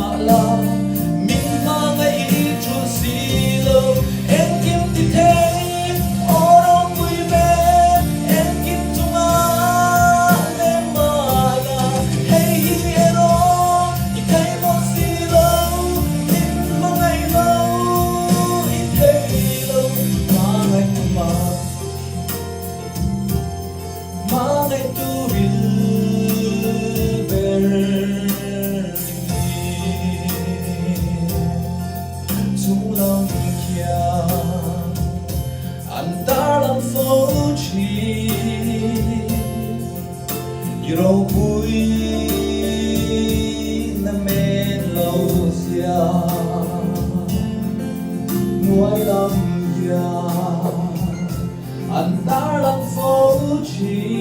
mà là mình mà ngày ít chút gì lâu em kiếm thì thế ở đâu vui vẻ em kiếm chung anh em mà là hey em đó ít thấy một gì lâu mình mà ngày lâu ít thấy lâu mà ngày tu chúng lòng kia anh ta làm phố chi yêu vui na men lâu xia nuôi lòng kia anh ta làm phố chi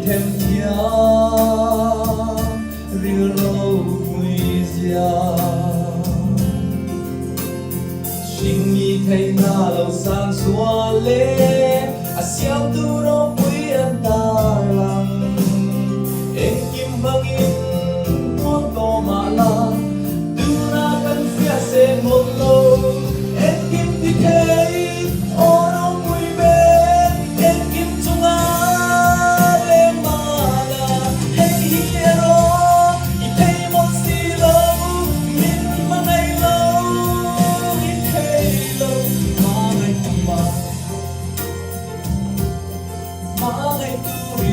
thêm nhớ riêng lâu vui già xin nghĩ thấy na lâu sang xóa lệ xiao tu đâu quý anh ta rằng em kim vang in thuốc to mà là tu na cần phía sẽ một lâu em kim thì thế ở đâu vui vẻ em kim chung anh em mà là hey hero ít thấy một gì lâu mình mà ngày lâu ít thấy lâu mà ngày tu về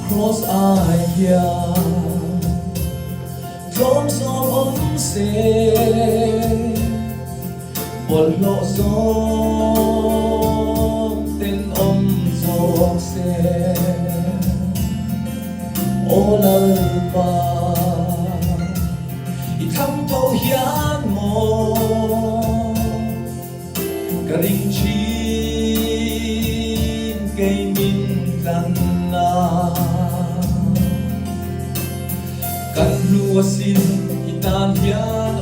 Close eye here, drums of ôm xe, buồn lộ gió tên ôm gió xe, ô lơ ba, ít thăm thâu hián mô, cả đình chín cây min lăng na. Kan luasin itan yan